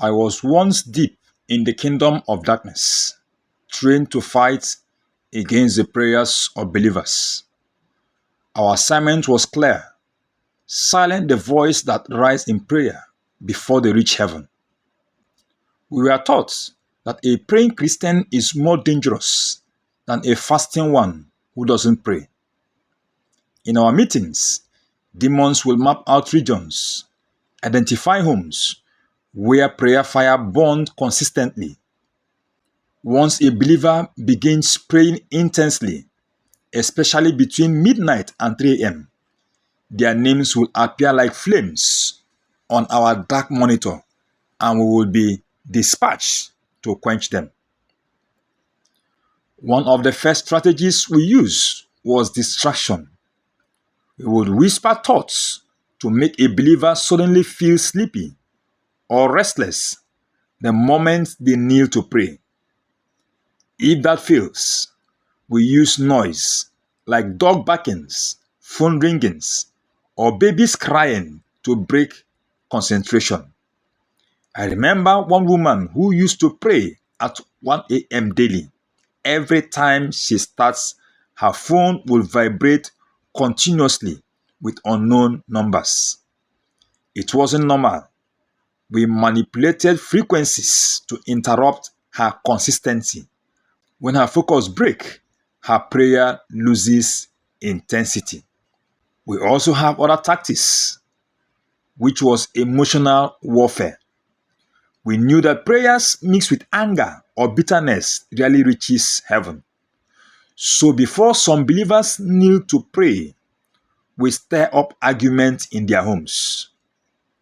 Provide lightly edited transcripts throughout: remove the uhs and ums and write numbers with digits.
I was once deep in the kingdom of darkness, trained to fight against the prayers of believers. Our assignment was clear: silence the voice that rises in prayer before they reach heaven. We were taught that a praying Christian is more dangerous than a fasting one who doesn't pray. In our meetings, demons will map out regions, identify homes where prayer fire burned consistently. Once a believer begins praying intensely, especially between midnight and 3 a.m., their names will appear like flames on our dark monitor, and we will be dispatched to quench them. One of the first strategies we used was distraction. We would whisper thoughts to make a believer suddenly feel sleepy or restless the moment they kneel to pray. If that fails, we use noise like dog barkings, phone ringings, or babies crying to break concentration. I remember one woman who used to pray at 1 a.m. daily. Every time she starts, her phone will vibrate continuously with unknown numbers. It wasn't normal. We manipulated frequencies to interrupt her consistency. When her focus breaks, her prayer loses intensity. We also have other tactics, which was emotional warfare. We knew that prayers mixed with anger or bitterness rarely reaches heaven. So before some believers kneel to pray, we stir up arguments in their homes.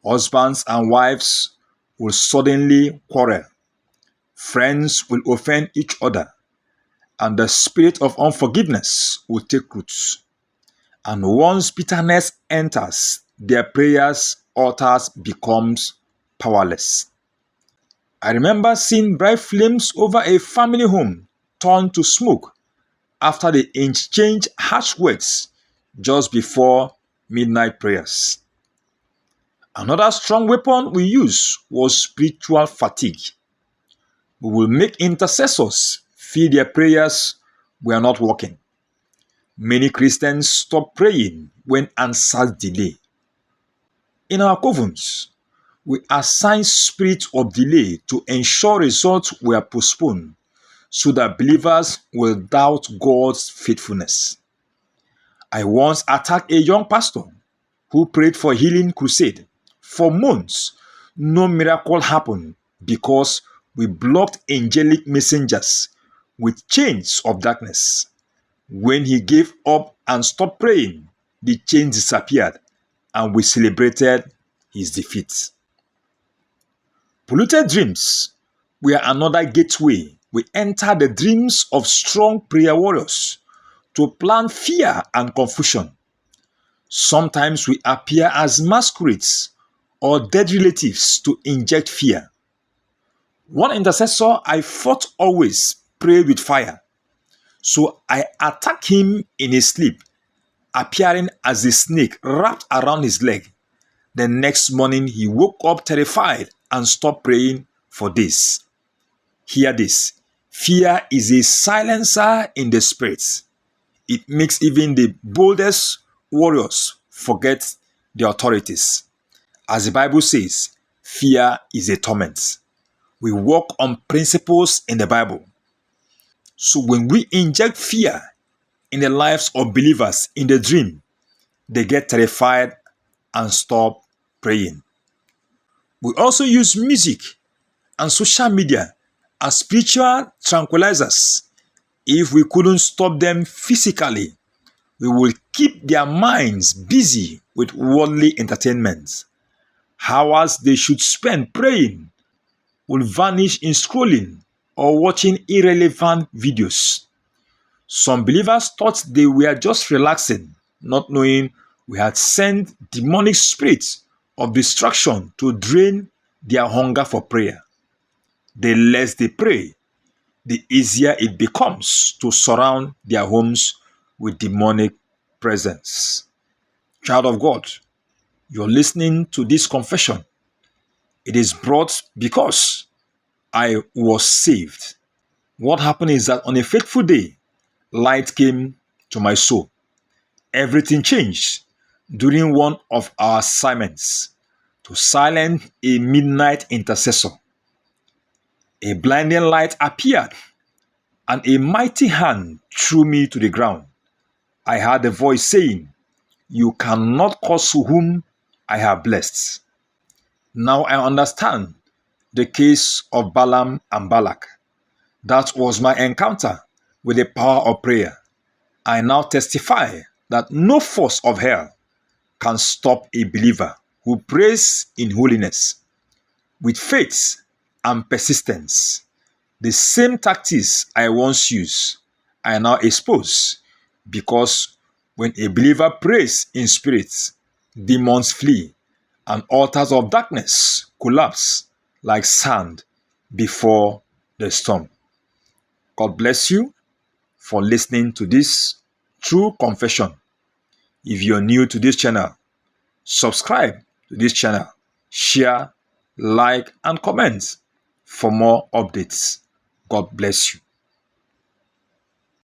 Husbands and wives will suddenly quarrel. Friends will offend each other, and the spirit of unforgiveness will take roots. And once bitterness enters, their prayers altars becomes powerless. I remember seeing bright flames over a family home turn to smoke after they exchanged harsh words just before midnight prayers. Another strong weapon we used was spiritual fatigue. We will make intercessors feel their prayers were not working. Many Christians stop praying when answers delay. In our covens, we assign spirits of delay to ensure results were postponed so that believers will doubt God's faithfulness. I once attacked a young pastor who prayed for healing crusade. For months, no miracle happened because we blocked angelic messengers with chains of darkness. When he gave up and stopped praying, the chains disappeared and we celebrated his defeat. Polluted dreams were another gateway. We enter the dreams of strong prayer warriors to plant fear and confusion. Sometimes we appear as masquerades or dead relatives to inject fear. One intercessor I fought always prayed with fire, so I attacked him in his sleep, appearing as a snake wrapped around his leg. The next morning he woke up terrified and stopped praying for days. Hear this: fear is a silencer in the spirit. It makes even the boldest warriors forget the authorities. As the Bible says, fear is a torment. We walk on principles in the Bible. So when we inject fear in the lives of believers in the dream, they get terrified and stop praying. We also use music and social media as spiritual tranquilizers. If we couldn't stop them physically, we will keep their minds busy with worldly entertainment. Hours they should spend praying will vanish in scrolling or watching irrelevant videos. Some believers thought they were just relaxing, not knowing we had sent demonic spirits of distraction to drain their hunger for prayer. The less they pray, the easier it becomes to surround their homes with demonic presence. Child of God, you're listening to this confession. It is brought because I was saved. What happened is that on a fateful day, light came to my soul. Everything changed during one of our assignments to silence a midnight intercessor. A blinding light appeared, and a mighty hand threw me to the ground. I heard a voice saying, "You cannot curse whom I have blessed." Now I understand the case of Balaam and Balak. That was my encounter with the power of prayer. I now testify that no force of hell can stop a believer who prays in holiness with faith and persistence. The same tactics I once used, I now expose, because when a believer prays in spirit, demons flee and altars of darkness collapse like sand before the storm. God bless you for listening to this true confession. If you're new to this channel, subscribe to this channel, share, like, and comment for more updates. God bless you.